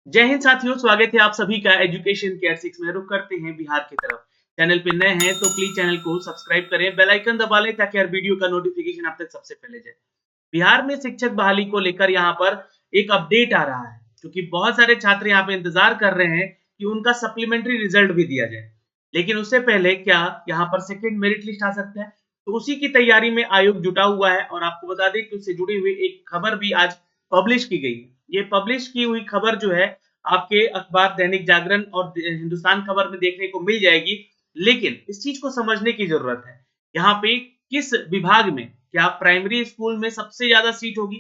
जय हिंद साथियों, स्वागत है आप सभी का एजुकेशन केयर 6 में। रुक करते हैं बिहार की तरफ। चैनल पे नए हैं तो प्लीज चैनल को सब्सक्राइब करें, बेल आइकन दबा लें ताकि हर वीडियो का नोटिफिकेशन आप तक सबसे पहले जाए। बिहार में शिक्षक बहाली को लेकर यहाँ पर एक अपडेट आ रहा है, क्योंकि बहुत सारे छात्र यहाँ पे इंतजार कर रहे हैं कि उनका सप्लीमेंट्री रिजल्ट भी दिया जाए। लेकिन उससे पहले क्या यहाँ पर सेकेंड मेरिट लिस्ट आ सकता है, तो उसी की तैयारी में आयोग जुटा हुआ है। और आपको बता दें कि उससे जुड़ी हुई एक खबर भी आज पब्लिश की गई है। ये पब्लिश की हुई खबर जो है आपके अखबार दैनिक जागरण और हिंदुस्तान खबर में देखने को मिल जाएगी। लेकिन इस चीज को समझने की जरूरत है, यहाँ पे किस विभाग में, क्या प्राइमरी स्कूल में सबसे ज्यादा सीट होगी,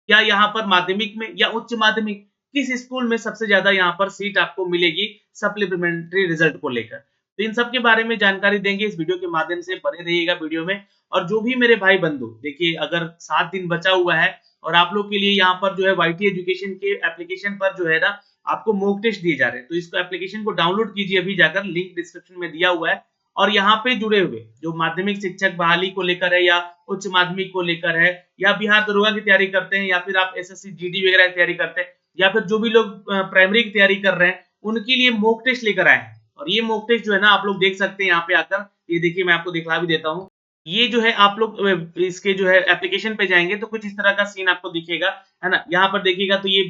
क्या यहाँ पर माध्यमिक में या उच्च माध्यमिक, किस स्कूल में सबसे ज्यादा यहाँ पर सीट आपको मिलेगी सप्लीमेंट्री रिजल्ट को लेकर। तो इन सब के बारे में जानकारी देंगे इस वीडियो के माध्यम से, बने रहिएगा वीडियो में। और जो भी मेरे भाई बंधु, देखिए अगर 7 दिन बचा हुआ है और आप लोग के लिए यहाँ पर जो है वाईटी एजुकेशन के एप्लीकेशन पर जो है ना आपको मॉक टेस्ट दिए जा रहे हैं, तो इसको एप्लीकेशन को डाउनलोड कीजिए अभी जाकर, लिंक डिस्क्रिप्शन में दिया हुआ है। और यहाँ पे जुड़े हुए जो माध्यमिक शिक्षक बहाली को लेकर है या उच्च माध्यमिक को लेकर है या बिहार दरोगा की तैयारी करते हैं या फिर आप एसएससी जीडी वगैरह की तैयारी करते हैं या फिर जो भी लोग प्राइमरी की तैयारी कर रहे हैं, उनके लिए मॉक टेस्ट लेकर आए हैं। और ये मॉक टेस्ट जो है ना आप लोग देख सकते हैं यहाँ पे आकर। ये देखिए, मैं आपको दिखला भी देता हूँ। ये जो है आप लोग इसके जो है एप्लीकेशन पे जाएंगे तो कुछ इस तरह का सीन आपको दिखेगा, है ना। यहाँ पर देखिएगा तो ये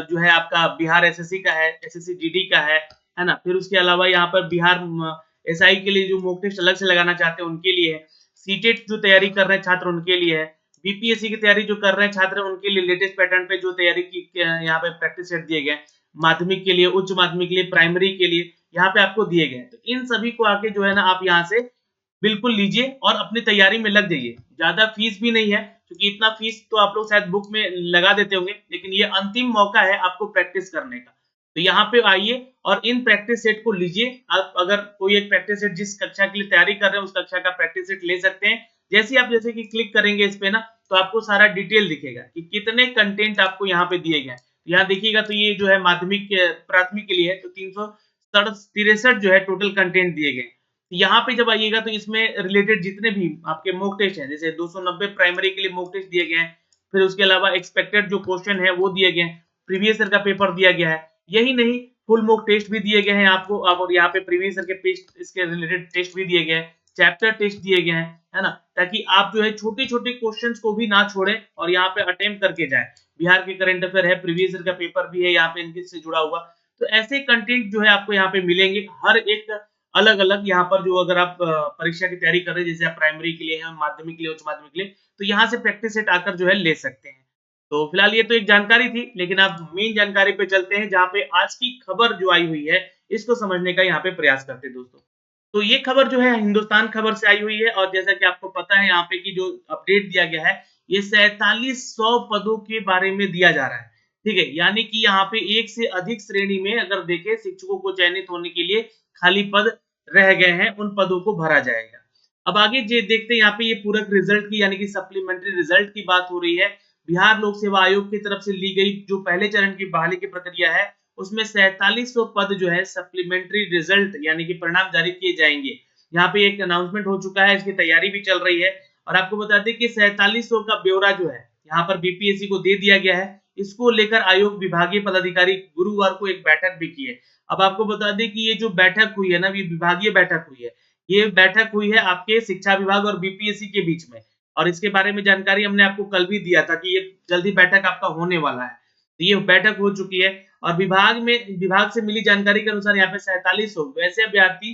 जो है आपका बिहार एसएससी का है, एसएससी जीडी का है ना। फिर उसके अलावा यहाँ पर बिहार एसआई के लिए जो मॉक टेस्ट अलग से लगाना चाहते हैं उनके लिए है। सीटेट जो तैयारी कर रहे हैं छात्र उनके लिए है। बीपीएससी की तैयारी जो कर रहे हैं छात्र उनके लिए लेटेस्ट पैटर्न पे जो तैयारी की यहाँ पे प्रैक्टिस सेट दिए गए। माध्यमिक के लिए, उच्च माध्यमिक के लिए, प्राइमरी के लिए यहाँ पे आपको दिए गए। तो इन सभी को आके जो है ना आप यहाँ से बिल्कुल लीजिए और अपनी तैयारी में लग जाइए। ज्यादा फीस भी नहीं है, क्योंकि इतना फीस तो आप लोग शायद बुक में लगा देते होंगे, लेकिन ये अंतिम मौका है आपको प्रैक्टिस करने का। तो यहाँ पे आइए और इन प्रैक्टिस सेट को लीजिए। आप अगर कोई एक प्रैक्टिस सेट जिस कक्षा के लिए तैयारी कर रहे हैं उस कक्षा का प्रैक्टिस सेट ले सकते हैं। जैसे आप जैसे कि क्लिक करेंगे इस पे ना, तो आपको सारा डिटेल दिखेगा कि कितने कंटेंट आपको यहाँ पे दिए गए हैं। यहाँ देखिएगा तो ये जो है माध्यमिक प्राथमिक के लिए है, तो 363 जो है टोटल कंटेंट दिए गए। यहाँ पे जब आइएगा तो इसमें रिलेटेड जितने भी आपके मॉक टेस्ट हैं, जैसे 290 प्राइमरी के लिए मॉक टेस्ट दिए गए हैं। फिर उसके अलावा एक्सपेक्टेड जो क्वेश्चन है वो दिए गए हैं, प्रीवियस ईयर का पेपर दिया गया है। यही नहीं, फुल मॉक टेस्ट भी दिए गए हैं आपको। और यहाँ पे प्रीवियस ईयर के टेस्ट, इसके रिलेटेड टेस्ट भी दिए गए हैं, चैप्टर टेस्ट दिए गए हैं, है ना। ताकि आप जो है छोटे छोटे क्वेश्चन को भी ना छोड़े और यहाँ पे अटेम्प्ट करके जाए। बिहार के करंट अफेयर है, प्रीवियस ईयर का पेपर भी है यहाँ पे इनके से जुड़ा हुआ। तो ऐसे कंटेंट जो है आपको यहाँ पे मिलेंगे, हर एक अलग अलग। यहाँ पर जो अगर आप परीक्षा की तैयारी कर रहे हैं, जैसे आप प्राइमरी के लिए हैं, माध्यमिक के लिए, उच्च माध्यमिक के लिए, तो यहाँ से प्रैक्टिस सेट आकर जो है ले सकते हैं। तो फिलहाल ये तो एक जानकारी थी, लेकिन आप मेन जानकारी पे चलते हैं जहाँ पे आज की खबर जो आई हुई है इसको समझने का यहाँ पे प्रयास करते हैं दोस्तों। तो ये खबर जो है हिंदुस्तान खबर से आई हुई है, और जैसा कि आपको पता है यहाँ पे कि जो अपडेट दिया गया है ये 4700 पदों के बारे में दिया जा रहा है। ठीक है, यानी कि यहाँ पे एक से अधिक श्रेणी में अगर देखें शिक्षकों को चयनित होने के लिए खाली पद रह गए हैं, उन पदों को भरा जाएगा। अब आगे जे देखते हैं यहाँ पे ये पूरक रिजल्ट की यानी कि सप्लीमेंट्री रिजल्ट की बात हो रही है। बिहार लोक सेवा आयोग की तरफ से ली गई जो पहले चरण की बहाली की प्रक्रिया है, उसमें 4700 पद जो है सप्लीमेंट्री रिजल्ट यानी कि परिणाम जारी किए जाएंगे। यहाँ पे एक अनाउंसमेंट हो चुका है, इसकी तैयारी भी चल रही है। और आपको बता दें कि 4700 का ब्यौरा जो है यहाँ पर बीपीएससी को दे दिया गया है। इसको लेकर आयोग विभागीय पदाधिकारी गुरुवार को एक बैठक भी की है। अब आपको बता दें कि ये जो बैठक हुई है ना, ये विभागीय बैठक हुई है। ये बैठक हुई है आपके शिक्षा विभाग और बीपीएससी के बीच में, और इसके बारे में जानकारी हमने आपको कल भी दिया था कि ये जल्दी बैठक आपका होने वाला है। तो ये बैठक हो चुकी है और विभाग से मिली जानकारी के अनुसार यहाँ पे 4700 वैसे अभ्यर्थी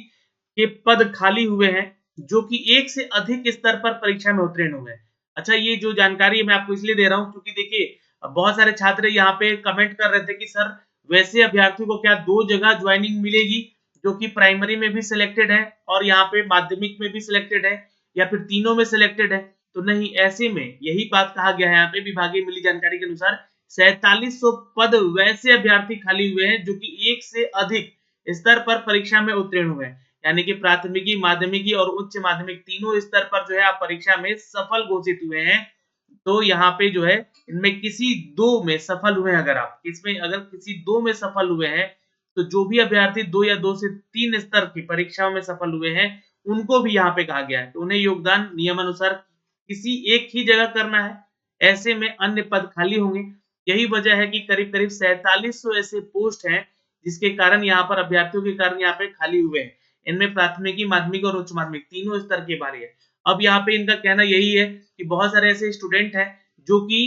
के पद खाली हुए हैं जो कि एक से अधिक स्तर पर परीक्षा में उत्तीर्ण हुए हैं। अच्छा, ये जो जानकारी मैं आपको इसलिए दे रहा हूँ क्योंकि देखिए बहुत सारे छात्र यहाँ पे कमेंट कर रहे थे कि सर वैसे अभ्यर्थियों को क्या 2 जगह ज्वाइनिंग मिलेगी, जो कि प्राइमरी में भी सिलेक्टेड है और यहाँ पे माध्यमिक में भी सिलेक्टेड है, या फिर तीनों में सिलेक्टेड है। तो नहीं, ऐसे में यही बात कहा गया है यहाँ पे विभागीय मिली जानकारी के अनुसार 4700 पद वैसे अभ्यर्थी खाली हुए हैं जो कि एक से अधिक स्तर पर परीक्षा में उत्तीर्ण हुए हैं, यानी कि प्राथमिकी, माध्यमिकी और उच्च माध्यमिक तीनों स्तर पर जो है आप परीक्षा में सफल घोषित हुए हैं। तो यहाँ पे जो है इनमें किसी 2 में सफल हुए हैं, अगर आप इसमें अगर किसी 2 में सफल हुए हैं, तो जो भी अभ्यर्थी 2 या 2 से 3 स्तर की परीक्षाओं में सफल हुए हैं उनको भी यहाँ पे कहा गया है, तो उन्हें योगदान नियमानुसार किसी एक ही जगह करना है। ऐसे में अन्य पद खाली होंगे। यही वजह है कि करीब-करीब 4700 ऐसे पोस्ट हैं, जिसके कारण यहाँ पर अभ्यर्थियों के कारण यहाँ पे खाली हुए हैं। इनमें प्राथमिकी, माध्यमिक और उच्च माध्यमिक तीनों स्तर के बारे है। अब यहाँ पे इनका कहना यही है कि बहुत सारे ऐसे स्टूडेंट हैं जो कि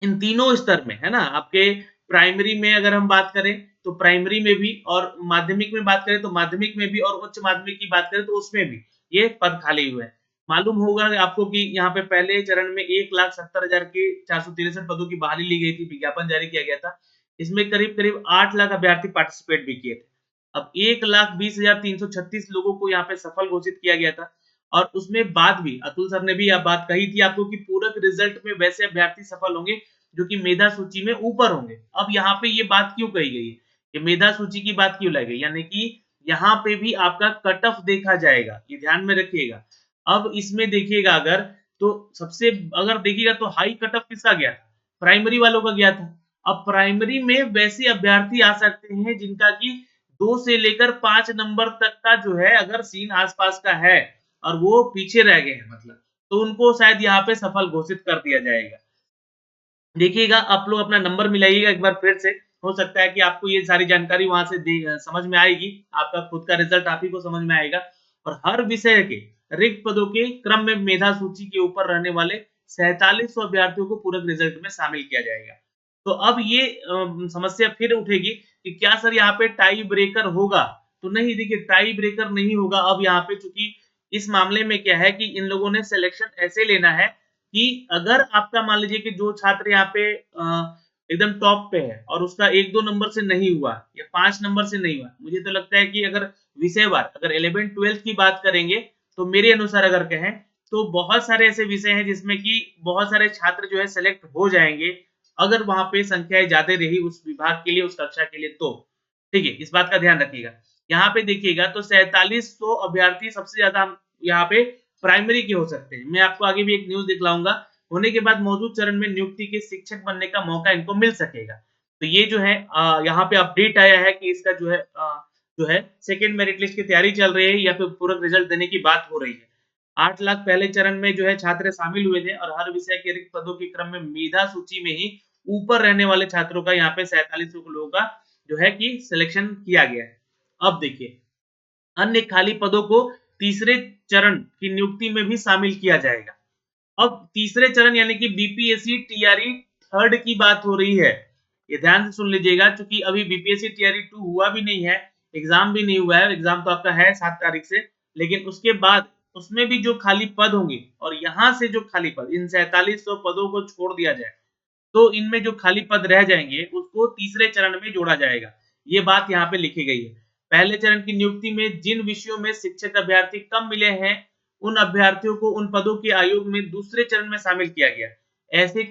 इन तीनों स्तर में, है ना? आपके प्राइमरी में अगर हम बात करें, तो प्राइमरी में भी और माध्यमिक में बात करें, तो माध्यमिक में भी और उच्च माध्यमिक की बात करें, तो उसमें भी ये पद खाली हुए हैं। मालूम होगा आपको कि यहाँ पे पहले चरण में 1,70,000 के 463 पदों की बहाली ली गई थी, विज्ञापन जारी किया गया था। इसमें करीब-करीब 8 लाख अभ्यर्थी पार्टिसिपेट भी किए थे। अब 1,20,336 लोगों को यहाँ पे सफल घोषित किया गया था और उसमें बाद भी अतुल सर ने भी यह बात कही थी आपको कि पूरक रिजल्ट में वैसे अभ्यर्थी सफल होंगे जो कि मेधा सूची में ऊपर होंगे। अब यहाँ पे ये बात क्यों कही गई है? ये मेधा सूची की बात क्यों लाई गई? यानी कि यहाँ पे भी आपका कट ऑफ देखा जाएगा, ये ध्यान में रखिएगा। अब इसमें देखिएगा अगर तो सबसे अगर देखिएगा तो हाई कट ऑफ किसका गया था? प्राइमरी वालों का गया था। अब प्राइमरी में वैसे अभ्यर्थी आ सकते हैं जिनका कि 2 से लेकर 5 नंबर तक का जो है अगर सीन आस-पास का है और वो पीछे रह गए हैं मतलब, तो उनको शायद यहाँ पे सफल घोषित कर दिया जाएगा। देखिएगा आप लोग अपना नंबर मिलाइएगा एक बार फिर से, हो सकता है कि आपको ये सारी जानकारी वहाँ से समझ में आएगी, आपका खुद का रिज़ल्ट आप ही को समझ में आएगा और हर विषय के रिक्त पदों के क्रम में मेधा सूची के ऊपर रहने वाले 4700 अभ्यर्थियों को पूरक रिज़ल्ट में शामिल किया जाएगा। तो अब ये समस्या फिर उठेगी कि क्या सर यहाँ पे टाई ब्रेकर होगा? तो नहीं देखिए टाई ब्रेकर नहीं होगा अब यहाँ पे चूँकि इस मामले में क्या है कि इन लोगों ने सिलेक्शन ऐसे लेना है कि अगर आपका मान लीजिए कि जो छात्र यहाँ पे एकदम टॉप पे है और उसका 1-2 नंबर से नहीं हुआ या 5 नंबर से नहीं हुआ, मुझे तो लगता है कि अगर विषयवार अगर 11th-12th की बात करेंगे, तो मेरे अनुसार अगर कहें, तो बहुत सारे ऐसे विषय हैं जिसमें कि बहुत सारे छात्र जो है सेलेक्ट हो जाएँगे, अगर वहाँ पे संख्याएँ ज़्यादा रही उस विभाग के लिए, उस कक्षा के लिए तो। ठीक है, इस बात का ध्यान रखिएगा। यहाँ पे देखिएगा तो 4700 अभ्यर्थी सबसे ज़्यादा यहाँ पे प्राइमरी के हो सकते हैं। मैं आपको आगे भी एक न्यूज़ दिखलाऊँगा, होने के बाद मौजूद चरण में नियुक्ति के शिक्षक बनने का मौका इनको मिल सकेगा। तो ये जो है यहाँ पे अपडेट आया है कि इसका जो है सेकंड मेरिट लिस्ट की तैयारी चल रही है या फिर पूरक रिजल्ट देने की बात हो रही है। 8 लाख पहले चरण में जो है छात्र शामिल हुए थे और हर विषय के रिक्त पदों के क्रम में मेधा सूची में ही ऊपर रहने वाले छात्रों का यहाँ पे 4700 लोगों का जो है कि सिलेक्शन किया गया है। अब देखिए अन्य खाली पदों को तीसरे चरण की नियुक्ति में भी शामिल किया जाएगा। अब तीसरे चरण यानी कि बीपीएससी टीआरई थर्ड की बात हो रही है। ये ध्यान से सुन लीजिएगा क्योंकि अभी बीपीएससी टीआरई 2 हुआ भी नहीं है, एग्जाम भी नहीं हुआ है, एग्जाम तो आपका है 7 तारीख से, लेकिन उसके बाद उसमें भी जो खाली पद होंगे और यहाँ से जो खाली पद इन 4700 पदों को छोड़ दिया जाए, तो इनमें जो खाली पद रह जाएंगे उसको तीसरे चरण में जोड़ा जाएगा। ये बात यहाँ पे लिखी गई है। पहले चरण की नियुक्ति में जिन विषयों में शिक्षक अभ्यर्थी कम मिले हैं, उन अभ्यर्थियों को उन पदों के आयोग में दूसरे चरण में शामिल किया गया। ऐसे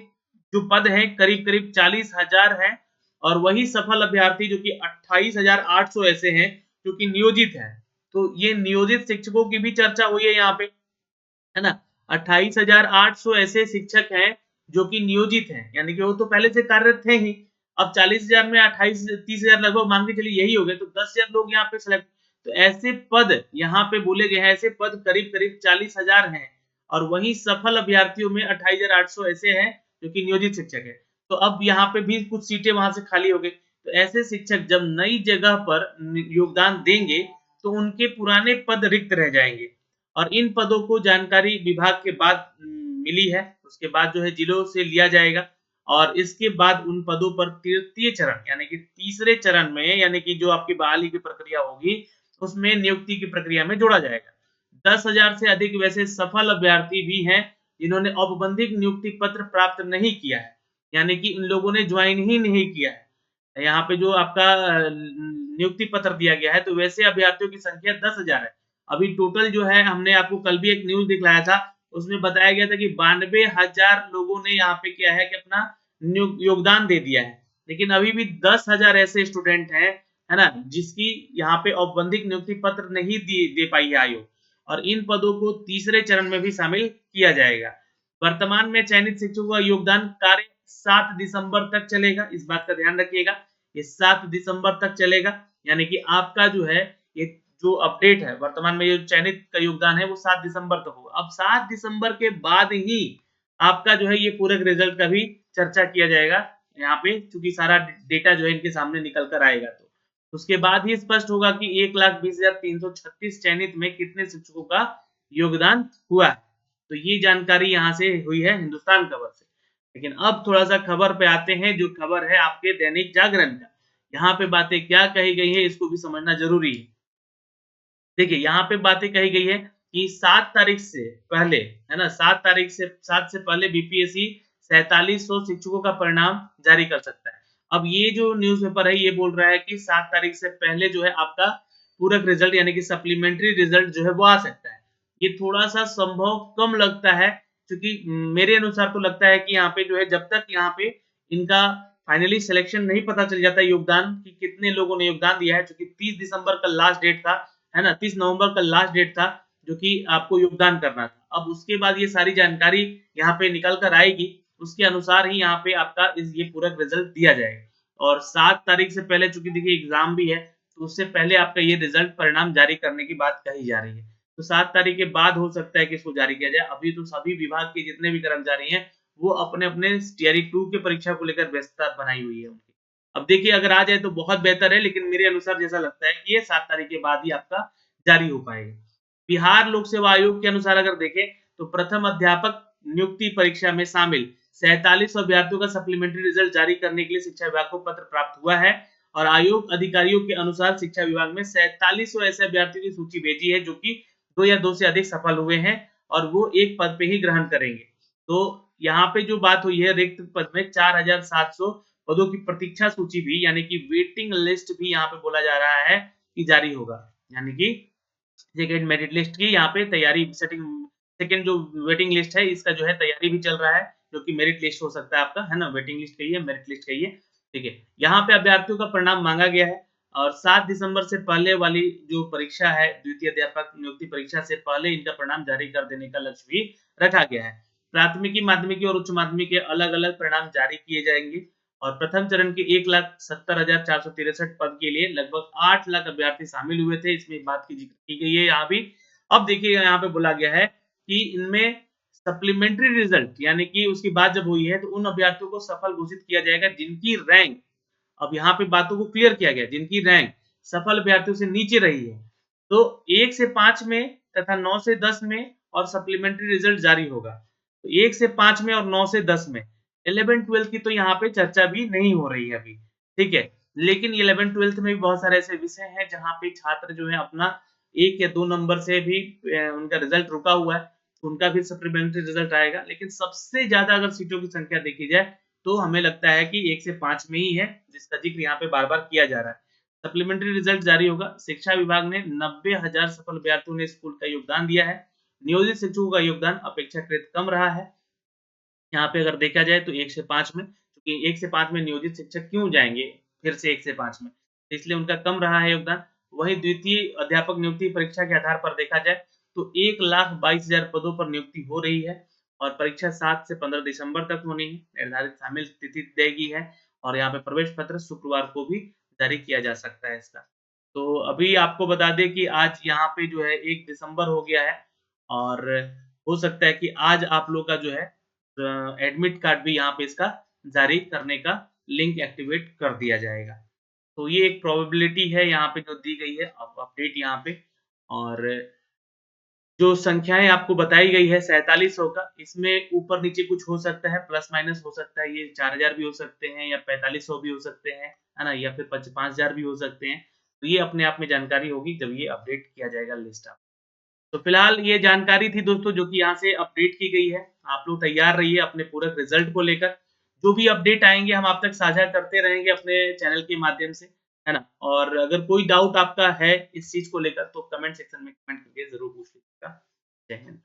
जो पद हैं करीब-करीब 40,000 हैं और वही सफल अभ्यर्थी जो कि 28,800 ऐसे हैं जो कि नियोजित हैं। तो ये नियोजित शिक्षकों की भी चर्चा हुई है यहाँ पे, है ना? 28,800 ऐसे शिक्षक हैं जो कि नियोजित हैं, यानी कि वो तो पहले से कार्यरत थे ही। अब 40,000 में 28 30,000 लगभग मान के चलिए यही हो गए, तो 10,000 लोग यहाँ पे सेलेक्ट तो ऐसे पद यहाँ पे बोले गए हैं, ऐसे पद करीब-करीब 40,000 हैं और वहीं सफल अभ्यर्थियों में 28,800 ऐसे हैं जो कि नियोजित शिक्षक हैं। तो अब यहाँ पे भी कुछ सीटें वहाँ से खाली हो गई। तो ऐसे शिक्षक जब नई जगह पर योगदान देंगे, तो उनके पुराने पद रिक्त रह जाएँगे। और इन पदों को जानकारी विभाग के बाद मिली है, उसके बाद जो है जिलों से लिया जाएगा और इसके बाद उन पदों पर तृतीय चरण यानी कि तीसरे चरण में यानी कि जो आपकी बहाली की प्रक्रिया होगी, उसमें नियुक्ति की प्रक्रिया में जोड़ा जाएगा। 10,000 से अधिक वैसे सफल अभ्यर्थी भी हैं, जिन्होंने औपबंधिक नियुक्ति पत्र प्राप्त नहीं किया है, यानी कि इन लोगों ने ज्वाइन ही नहीं किया है। यहाँ पे जो आपका नियुक्ति पत्र दिया गया है, तो वैसे अभ्यर्थियों की संख्या 10,000 है। अभी टोटल जो है हमने आपको कल भी एक न्यूज़ दिखलाया था, उसमें बताया गया था कि 92,000 लोगों ने यहाँ पे क्या है कि अपना योगदान दे दिया है। लेकिन अभी भी 10,000 ऐसे स्टूडेंट हैं, है ना? जिसकी यहाँ पे औपबंधिक नियुक्ति पत्र नहीं दे पाई है आयोग और इन पदों को तीसरे चरण में भी शामिल किया जाएगा। वर्तमान में चयनित शिक्षकों का योगदान कार्य 7 दिसंबर तक चलेगा, इस बात का ध्यान रखिएगा। ये 7 दिसंबर तक चलेगा, यानी कि आपका जो है ये जो अपडेट है वर्तमान में जो चयनित का योगदान है वो 7 दिसंबर तक होगा। अब 7 दिसंबर के बाद ही आपका जो है ये पूरक रिजल्ट का भी चर्चा किया जाएगा यहाँ पे, क्योंकि सारा डेटा जो है इनके सामने निकल कर आएगा। तो उसके बाद ही स्पष्ट होगा कि 1,20,336 चयनित में कितने शिक्षकों का योगदान हुआ है। तो ये जानकारी यहाँ से हुई है हिंदुस्तान खबर से। लेकिन अब थोड़ा सा खबर पे आते हैं, जो खबर है आपके दैनिक जागरण का। यहाँ पे बातें क्या कही गई है इसको भी समझना जरूरी है। देखिए यहाँ पे बातें कही गई है कि 7 तारीख से पहले, है ना, 7 से पहले बीपीएससी 4700 शिक्षकों का परिणाम जारी कर सकता है। अब ये जो न्यूज़पेपर है ये बोल रहा है कि 7 तारीख से पहले जो है आपका पूरक रिजल्ट यानी कि सप्लीमेंट्री रिजल्ट जो है वो आ सकता है। ये थोड़ा-सा संभव कम लगता है, क्योंकि मेरे अनुसार तो लगता है कि यहाँ पे जो है जब तक यहाँ पे इनका फाइनली सिलेक्शन नहीं पता चल जाता योगदान कि कितने लोगों ने योगदान दिया है, क्योंकि 30 दिसंबर का लास्ट डेट था, है ना, 30 नवंबर का लास्ट डेट था जो कि आपको योगदान करना था। अब उसके बाद ये सारी जानकारी यहाँ पे निकल कर आएगी, उसके अनुसार ही यहाँ पे आपका ये पूरक रिजल्ट दिया जाएगा। और 7 तारीख से पहले चूंकि देखिए एग्जाम भी है, तो उससे पहले आपका ये रिजल्ट परिणाम जारी करने की बात कही जा रही है। तो 7 तारीख के बाद हो सकता है कि इसको जारी किया जाए। अभी तो सभी विभाग के जितने भी कर्मचारी हैं वो अपने-अपने टीआरई 2 के परीक्षा को लेकर व्यस्तता बनाई हुई है उनकी। अब देखिए अगर आ जाए तो बहुत बेहतर है, लेकिन मेरे अनुसार जैसा लगता है कि ये 7 तारीख के बाद ही आपका जारी हो पाएगा। बिहार लोक सेवा आयोग के अनुसार अगर देखें तो प्रथम अध्यापक नियुक्ति परीक्षा में शामिल 47 अभ्यर्थियों का सप्लीमेंट्री रिजल्ट जारी करने के लिए शिक्षा विभाग को पत्र प्राप्त हुआ है। और आयोग अधिकारियों के अनुसार शिक्षा विभाग में 4700 ऐसे अभ्यर्थियों की सूची भेजी है जो कि 2 या 2 से अधिक सफल हुए हैं और वो एक पद पे ही ग्रहण करेंगे। तो यहाँ पे जो बात हुई है, रिक्त पद में 4700 पदों की प्रतीक्षा सूची भी यानी कि वेटिंग लिस्ट भी यहाँ पे बोला जा रहा है कि जारी होगा। यानी कि सेकंड मेरिट लिस्ट की यहाँ पे तैयारी सेकंड जो वेटिंग लिस्ट है इसका जो है तैयारी भी चल रहा है, जो कि मेरिट लिस्ट हो सकता है आपका, है ना, वेटिंग लिस्ट कहिए मेरिट लिस्ट कहिए। ठीक है, यहाँ पे अभ्यर्थियों का परिणाम मांगा गया है और 7 दिसंबर से पहले वाली जो परीक्षा है द्वितीय अध्यापक नियुक्ति परीक्षा से पहले इनका परिणाम जारी कर देने का लक्ष्य भी रखा गया है। प्राथमिकी माध्यमिकी और उच्च माध्यमिक के अलग अलग परिणाम जारी किए जाएंगे और प्रथम चरण के 1,70,463 पद के लिए लगभग 8 लाख अभ्यर्थी शामिल हुए थे। इसमें बात की जिक्र की गई है यहाँ भी। अब देखिए यहाँ पे बोला गया है कि इनमें सप्लीमेंट्री रिजल्ट यानी कि उसकी बात जब हुई है तो उन अभ्यर्थियों को सफल घोषित किया जाएगा जिनकी रैंक, अब यहाँ पे बातों को क्लियर किया गया, जिनकी रैंक सफल अभ्यर्थियों से नीचे रही है। तो 1 से 5 में तथा 9 से 10 में और सप्लीमेंट्री रिजल्ट जारी होगा। तो 1 से 5 में और 9 से 10 में 11-12 की तो यहाँ पे चर्चा भी नहीं हो रही है अभी, ठीक है। लेकिन 11-12 में भी बहुत सारे ऐसे विषय हैं जहाँ पे छात्र जो है अपना 1 या 2 नंबर से भी उनका रिजल्ट रुका हुआ है, तो उनका भी सप्लीमेंट्री रिजल्ट आएगा। लेकिन सबसे ज्यादा अगर सीटों की संख्या देखी जाए तो हमें लगता है कि 1 से 5 में ही है, जिसका जिक्र यहाँ पे बार-बार किया जा रहा है। सप्लीमेंट्री रिजल्ट जारी होगा। शिक्षा विभाग ने 90,000 सफल अभ्यर्थियों ने स्कूल का योगदान दिया है। नियोजित शिक्षकों का योगदान अपेक्षाकृत कम रहा है। यहाँ पे अगर देखा जाए तो 1 से 5 में, क्योंकि 1 से 5 में नियोजित शिक्षक क्यों जाएँगे फिर से 1 से 5 में, इसलिए उनका कम रहा है योगदान। वहीं द्वितीय अध्यापक नियुक्ति परीक्षा के आधार पर देखा जाए तो 1,22,000 पदों पर नियुक्ति हो रही है और परीक्षा 7 से 15 दिसंबर तक होनी है। निर्धारित शामिल तिथि तय की है और यहाँ पे प्रवेश पत्र शुक्रवार को भी जारी किया जा सकता है इसका। तो अभी आपको बता दें कि आज यहाँ पे जो है 1 दिसंबर हो गया है और हो सकता है कि आज आप लोग का जो है एडमिट कार्ड भी यहाँ पे इसका जारी करने का लिंक एक्टिवेट कर दिया जाएगा। तो ये एक प्रोबेबिलिटी है यहाँ पे जो दी गई है अपडेट यहाँ पे। और जो संख्याएँ आपको बताई गई है 4700 का, इसमें ऊपर-नीचे कुछ हो सकता है, प्लस-माइनस हो सकता है, ये 4000 भी हो सकते हैं या 4500 भी हो सकते हैं, है ना? या फिर 5000 भी हो सकते हैं। तो ये अपने आप में जानकारी होगी जब ये अपडेट किया जाएगा लिस्ट आप। तो फिलहाल ये जानकारी थी दोस्तों जो कि यहाँ से अपडेट की गई है। आप लोग तैयार रहिए अपने पूरक रिजल्ट को लेकर। जो भी अपडेट आएँगे हम आप तक साझा करते रहेंगे अपने चैनल के माध्यम से, है ना? और अगर कोई डाउट आपका है इस चीज़ को लेकर तो कमेंट सेक्शन में कमेंट करके ज़रूर पूछ लीजिएगा। जय हिंद।